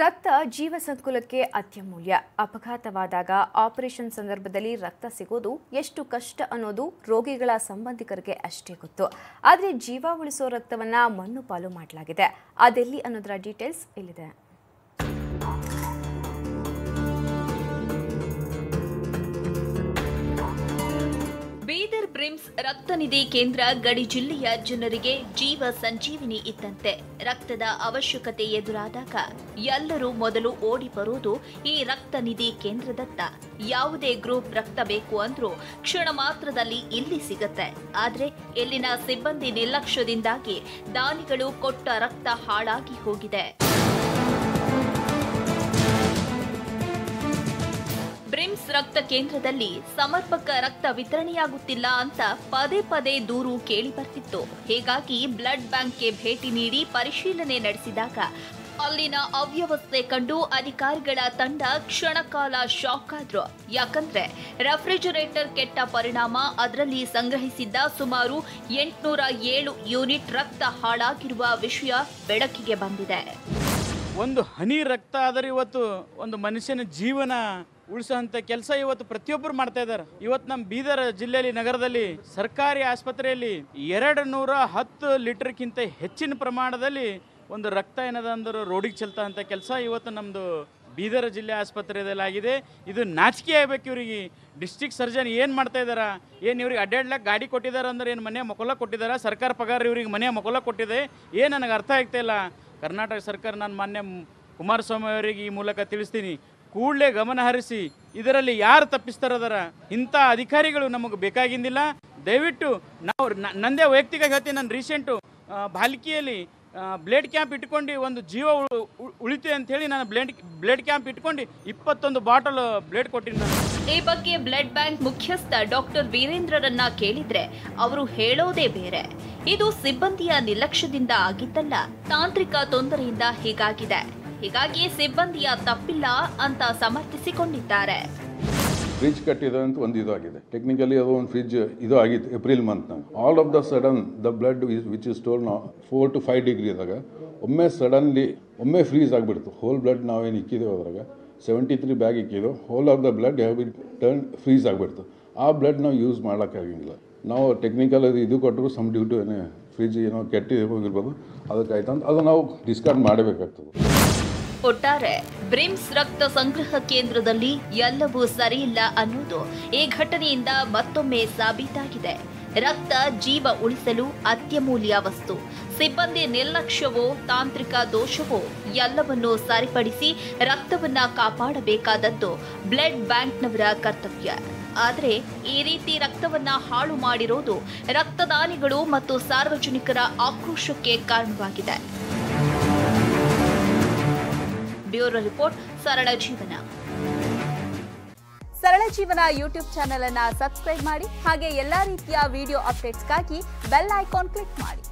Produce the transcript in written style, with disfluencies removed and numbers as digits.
ರಕ್ತ ಜೀವ ಸಂಕುಲಕ್ಕೆ ಅತ್ಯಮೂಲ್ಯ. ಅಪಘಾತವಾದಾಗ ಆಪರೇಷನ್ ಸಂದರ್ಭದಲ್ಲಿ ರಕ್ತ ಸಿಗೋದು ಎಷ್ಟು ಕಷ್ಟ ಅನ್ನೋದು ರೋಗಿಗಳ ಸಂಬಂಧಿಕರಿಗೆ ಅಷ್ಟೇ ಗೊತ್ತು. ಆದರೆ ಜೀವ ಉಳಿಸೋ ರಕ್ತವನ್ನ ಮಣ್ಣು ಪಾಲು ಮಾಡಲಾಗಿದೆ. ಅದೆಲ್ಲಿ ಅನ್ನೋದರ ಡೀಟೇಲ್ಸ್ ಇಲ್ಲಿದೆ. ಬೀದರ್ ಬ್ರಿಮ್ಸ್ ರಕ್ತನಿಧಿ ಕೇಂದ್ರ ಗಡಿ ಜಿಲ್ಲೆಯ ಜನರಿಗೆ ಜೀವ ಸಂಜೀವಿನಿ ಇದ್ದಂತೆ. ರಕ್ತದ ಅವಶ್ಯಕತೆ ಎದುರಾದಾಗ ಎಲ್ಲರೂ ಮೊದಲು ಓಡಿ ಬರುವುದು ಈ ರಕ್ತನಿಧಿ ಕೇಂದ್ರದತ್ತ. ಯಾವುದೇ ಗ್ರೂಪ್ ರಕ್ತ ಬೇಕು ಅಂದ್ರೂ ಕ್ಷಣ ಮಾತ್ರದಲ್ಲಿ ಇಲ್ಲಿ ಸಿಗತ್ತೆ. ಆದ್ರೆ ಇಲ್ಲಿನ ಸಿಬ್ಬಂದಿ ನಿರ್ಲಕ್ಷ್ಯದಿಂದಾಗಿ ದಾನಿಗಳು ಕೊಟ್ಟ ರಕ್ತ ಹಾಳಾಗಿ ಹೋಗಿದೆ. ಬ್ರಿಮ್ಸ್ ರಕ್ತ ಕೇಂದ್ರದಲ್ಲಿ ಸಮರ್ಪಕ ರಕ್ತ ವಿತರಣೆಯಾಗುತ್ತಿಲ್ಲ ಅಂತ ಪದೇ ಪದೇ ದೂರು ಕೇಳಿ ಬರ್ತಿತ್ತು. ಹೀಗಾಗಿ ಬ್ಲಡ್ ಬ್ಯಾಂಕ್ಗೆ ಭೇಟಿ ನೀಡಿ ಪರಿಶೀಲನೆ ನಡೆಸಿದಾಗ ಅಲ್ಲಿನ ಅವ್ಯವಸ್ಥೆ ಕಂಡು ಅಧಿಕಾರಿಗಳ ತಂಡ ಕ್ಷಣಕಾಲ ಶಾಕ್ ಆದ್ರು. ಯಾಕಂದ್ರೆ ರೆಫ್ರಿಜರೇಟರ್ ಕೆಟ್ಟ ಪರಿಣಾಮ ಅದರಲ್ಲಿ ಸಂಗ್ರಹಿಸಿದ್ದ ಸುಮಾರು 807 ಯೂನಿಟ್ ರಕ್ತ ಹಾಳಾಗಿರುವ ವಿಷಯ ಬೆಳಕಿಗೆ ಬಂದಿದೆ. ಒಂದು ಹನಿ ರಕ್ತ ಆದರೆ ಇವತ್ತು ಒಂದು ಮನುಷ್ಯನ ಜೀವನ ಉಳಿಸುವಂಥ ಕೆಲಸ ಇವತ್ತು ಪ್ರತಿಯೊಬ್ಬರು ಮಾಡ್ತಾ ಇದ್ದಾರೆ. ಇವತ್ತು ನಮ್ಮ ಬೀದರ್ ಜಿಲ್ಲೆಯಲ್ಲಿ ನಗರದಲ್ಲಿ ಸರ್ಕಾರಿ ಆಸ್ಪತ್ರೆಯಲ್ಲಿ 210 ಲೀಟರ್ಗಿಂತ ಹೆಚ್ಚಿನ ಪ್ರಮಾಣದಲ್ಲಿ ಒಂದು ರಕ್ತ ಏನದ ಅಂದ್ರೆ ರೋಡಿಗೆ ಚೆಲ್ತಾ ಅಂತ ಕೆಲಸ ಇವತ್ತು ನಮ್ಮದು ಬೀದರ್ ಜಿಲ್ಲೆ ಆಸ್ಪತ್ರೆಯಲ್ಲಿ ಆಗಿದೆ. ಇದು ನಾಚಿಕೆ ಆಗಬೇಕು ಇವರಿಗೆ. ಡಿಸ್ಟ್ರಿಕ್ಟ್ ಸರ್ಜನ್ ಏನು ಮಾಡ್ತಾ ಇದ್ದಾರೆ? ಏನು ಇವ್ರಿಗೆ ಅಡ್ಡಾಡ್ಲಕ್ಕೆ ಗಾಡಿ ಕೊಟ್ಟಿದ್ದಾರೆ ಅಂದ್ರೆ ಏನು ಮನೆ ಮಕ್ಕೊಲ್ಲ ಕೊಟ್ಟಿದ್ದಾರೆ? ಸರ್ಕಾರ ಪಗಾರ ಇವ್ರಿಗೆ ಮನೆ ಮಕ್ಕೊಲ್ಲ ಕೊಟ್ಟಿದೆ. ಏನು ನನಗೆ ಅರ್ಥ ಆಗ್ತಾ ಇಲ್ಲ. ಕರ್ನಾಟಕ ಸರ್ಕಾರ ನಾನು ಮಾನ್ಯ ಕುಮಾರಸ್ವಾಮಿ ಅವರಿಗೆ ಈ ಮೂಲಕ ತಿಳಿಸ್ತೀನಿ, ಕೂಡಲೇ ಗಮನ ಹರಿಸಿ ಇದರಲ್ಲಿ ಯಾರು ತಪ್ಪಿಸ್ತಾರದಾರ ಇಂಥ ಅಧಿಕಾರಿಗಳು ನಮಗೆ ಬೇಕಾಗಿಂದಿಲ್ಲ. ದಯವಿಟ್ಟು ನಾವು ನಂದೇ ವೈಯಕ್ತಿಕ ಹೇಳ್ತೀನಿ, ನಾನು ರೀಸೆಂಟು ಬಾಲ್ಕಿಯಲ್ಲಿ ಬ್ಲಡ್ ಕ್ಯಾಂಪ್ ಇಟ್ಕೊಂಡು ಒಂದು ಜೀವ ಉಳಿತೆ ಅಂಥೇಳಿ ನಾನು ಬ್ಲಡ್ ಕ್ಯಾಂಪ್ ಇಟ್ಕೊಂಡು 21 ಬಾಟಲ್ ಬ್ಲಡ್ ಕೊಟ್ಟಿನಿ. ಈ ಬಗ್ಗೆ ಬ್ಲಡ್ ಬ್ಯಾಂಕ್ ಮುಖ್ಯಸ್ಥ ಡಾಕ್ಟರ್ ವೀರೇಂದ್ರರನ್ನ ಕೇಳಿದ್ರೆ ಅವರು ಹೇಳೋದೇ ಬೇರೆ. ಇದು ಸಿಬ್ಬಂದಿಯ ನಿರ್ಲಕ್ಷ್ಯದಿಂದ ಆಗಿದ್ದಲ್ಲ, ತಾಂತ್ರಿಕ ತೊಂದರೆಯಿಂದ ಹೀಗಾಗಿದೆ. ಹೀಗಾಗಿ ಸಿಬ್ಬಂದಿಯ ತಪ್ಪಿಲ್ಲ ಅಂತ ಸಮರ್ಥಿಸಿಕೊಂಡಿದ್ದಾರೆ. ಫ್ರಿಜ್ ಕಟ್ಟಿದೆ ಅಂತ ಒಂದು ಇದು ಆಗಿದೆ. ಟೆಕ್ನಿಕಲಿ ಅದು ಒಂದು ಫ್ರಿಜ್ ಇದು ಆಗಿತ್ತು ಏಪ್ರಿಲ್ ಮಂತ್ನಾಗ. All of the sudden the blood which is store ನಾವು 4 to 5 ಡಿಗ್ರಿ ಇದ್ದಾಗ ಒಮ್ಮೆ ಫ್ರೀಸ್ ಆಗಿಬಿಡ್ತು. ಹೋಲ್ ಬ್ಲಡ್ ನಾವೇನು ಇಕ್ಕಿದ್ದೇವೆ ಅದ್ರಾಗ 73 ಬ್ಯಾಗ್ ಇಕ್ಕಿದ್ದು. Whole of the blood have been turn freeze ಆಗಿಬಿಡ್ತು. ಆ ಬ್ಲಡ್ ನಾವು ಯೂಸ್ ಮಾಡೋಕ್ಕಾಗಿಲ್ಲ. ನಾವು ಟೆಕ್ನಿಕಲ್ ಇದು ಕೊಟ್ಟರು ಸಮ್ ಡ್ಯೂ ಟು ಏನೇ ಫ್ರಿಜ್ ಏನೋ ಕೆಟ್ಟಿ ಹೋಗಿರ್ಬೋದು, ಅದಕ್ಕಾಯ್ತು ಅಂತ ಅದು ನಾವು ಡಿಸ್ಕಾರ್ಡ್ ಮಾಡಬೇಕಾಗ್ತದೆ. ಒಟ್ಟಾರೆ ಬ್ರಿಮ್ಸ್ ರಕ್ತ ಸಂಗ್ರಹ ಕೇಂದ್ರದಲ್ಲಿ ಎಲ್ಲವೂ ಸರಿಯಿಲ್ಲ ಅನ್ನೋದು ಈ ಘಟನೆಯಿಂದ ಮತ್ತೊಮ್ಮೆ ಸಾಬೀತಾಗಿದೆ. ರಕ್ತ ಜೀವ ಉಳಿಸಲು ಅತ್ಯಮೂಲ್ಯ ವಸ್ತು. ಸಿಬ್ಬಂದಿ ನಿರ್ಲಕ್ಷ್ಯವೋ ತಾಂತ್ರಿಕ ದೋಷವೋ ಎಲ್ಲವನ್ನೂ ಸರಿಪಡಿಸಿ ರಕ್ತವನ್ನ ಕಾಪಾಡಬೇಕಾದದ್ದು ಬ್ಲಡ್ ಬ್ಯಾಂಕ್ನವರ ಕರ್ತವ್ಯ. ಆದರೆ ಈ ರೀತಿ ರಕ್ತವನ್ನ ಹಾಳು ಮಾಡಿರೋದು ರಕ್ತದಾನಿಗಳು ಮತ್ತು ಸಾರ್ವಜನಿಕರ ಆಕ್ರೋಶಕ್ಕೆ ಕಾರಣವಾಗಿದೆ. ಬ್ಯೂರೋ ರಿಪೋರ್ಟ್, ಸರಳ ಜೀವನ. ಸರಳ ಜೀವನ ಯೂಟ್ಯೂಬ್ ಚಾನೆಲ್ ಅನ್ನು ಸಬ್ಸ್ಕ್ರೈಬ್ ಮಾಡಿ. ಹಾಗೆ ಎಲ್ಲಾ ರೀತಿಯ ವಿಡಿಯೋ ಅಪ್ಡೇಟ್ಸ್ಗಾಗಿ ಬೆಲ್ ಐಕಾನ್ ಕ್ಲಿಕ್ ಮಾಡಿ.